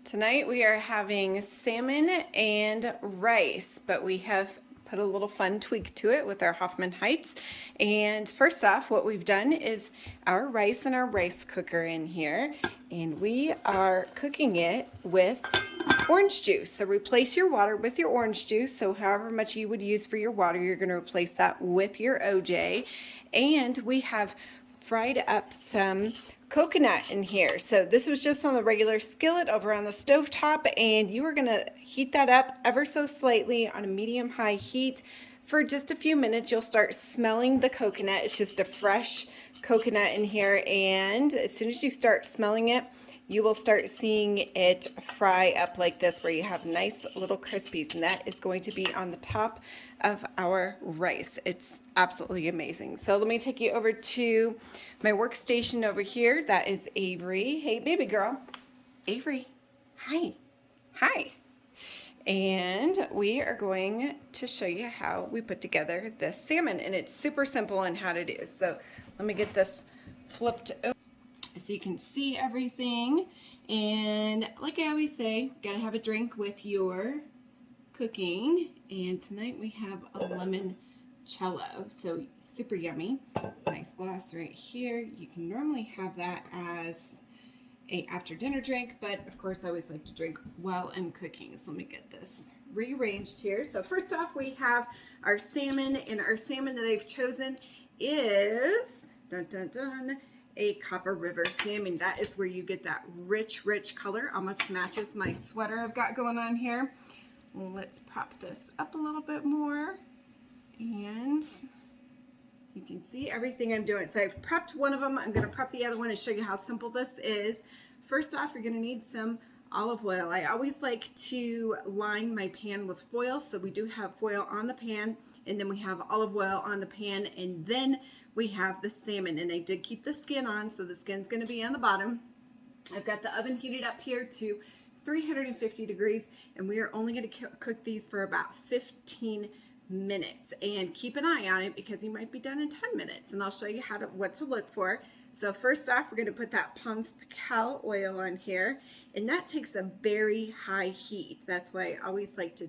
Tonight we are having salmon and rice, but we have put a little fun tweak to it with our Hoffman Heights. And first off, what we've done is our rice in our rice cooker in here, and we are cooking it with orange juice. So replace your water with your orange juice. So however much you would use for your water, you're going to replace that with your OJ. And we have fried up some coconut in here. So this was just on the regular skillet over on the stove top, and you are going to heat that up ever so slightly on a medium high heat for just a few minutes. You'll start smelling the coconut. It's just a fresh coconut in here, and as soon as you start smelling it, you will start seeing it fry up like this, where you have nice little crispies, and that is going to be on the top of our rice. It's absolutely amazing. So let me take you over to my workstation over here. That is Avery. Hey, baby girl. Avery. Hi. Hi. And we are going to show you how we put together this salmon, and it's super simple on how to do. So let me get this flipped over so you can see everything. And like I always say, gotta have a drink with your cooking. And tonight we have a limoncello, so super yummy. Nice glass right here. You can normally have that as a after dinner drink, but of course I always like to drink while I'm cooking. So let me get this rearranged here. So first off, we have our salmon, and our salmon that I've chosen is dun dun dun a Copper River salmon. That is where you get that rich color, almost matches my sweater I've got going on here. Well, let's prop this up a little bit more, and you can see everything I'm doing. So I've prepped one of them. I'm going to prep the other one and show you how simple this is. First off, you're going to need some olive oil. I always like to line my pan with foil, so we do have foil on the pan, and then we have olive oil on the pan, and then we have the salmon. And I did keep the skin on, so the skin's going to be on the bottom. I've got the oven heated up here to 350 degrees, and we are only going to cook these for about 15 minutes. And keep an eye on it, because you might be done in 10 minutes, and I'll show you what to look for. So first off, we're going to put that Palm Spatula oil on here, and that takes a very high heat. That's why I always like to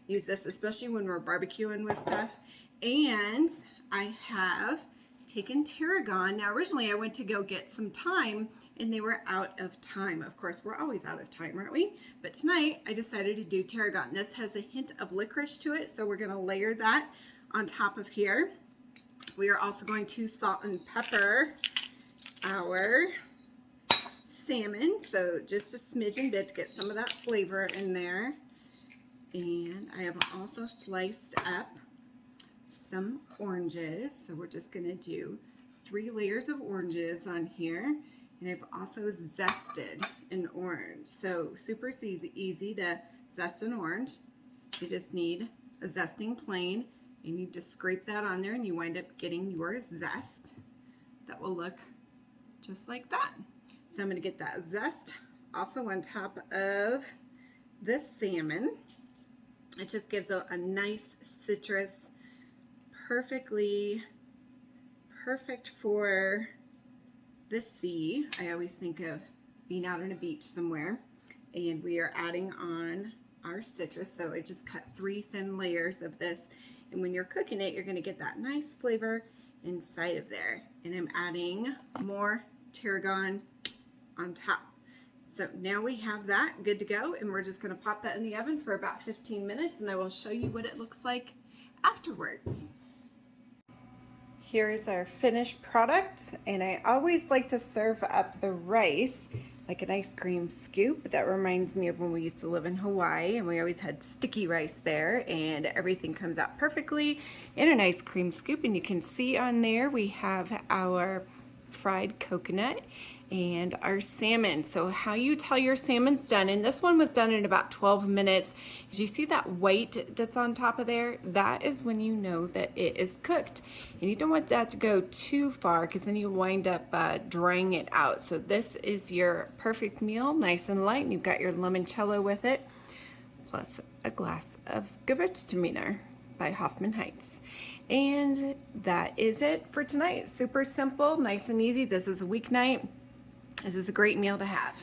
use this, especially when we're barbecuing with stuff. And I have taken tarragon. Now originally I went to go get some thyme, and they were out of thyme. Of course, we're always out of thyme, aren't we? But tonight I decided to do tarragon. This has a hint of licorice to it, so we're going to layer that on top of here. We are also going to salt and pepper our salmon, so just a smidgen bit to get some of that flavor in there. And I have also sliced up some oranges, so we're just going to do 3 layers of oranges on here. And I've also zested an orange, so super easy to zest an orange. You just need a zesting plane, and you just scrape that on there, and you wind up getting your zest that will look just like that. So I'm going to get that zest also on top of the salmon. It just gives a nice citrus, perfect for the sea. I always think of being out on a beach somewhere, and we are adding on our citrus. So I just cut 3 thin layers of this, and when you're cooking it, you're going to get that nice flavor inside of there. And I'm adding more tarragon on top. So now we have that good to go, and we're just going to pop that in the oven for about 15 minutes, and I will show you what it looks like afterwards. Here is our finished product, and I always like to serve up the rice like an ice cream scoop. That reminds me of when we used to live in Hawaii, and we always had sticky rice there, and everything comes out perfectly in an ice cream scoop. And you can see on there we have our fried coconut and our salmon. So how you tell your salmon's done, and this one was done in about 12 minutes. As you see that white that's on top of there, that is when you know that it is cooked. And you don't want that to go too far, because then you wind up drying it out. So this is your perfect meal, nice and light, and you've got your limoncello with it, plus a glass of Gewürztraminer by Hoffman Heights. And that is it for tonight. Super simple, nice and easy. This is a weeknight. This is a great meal to have.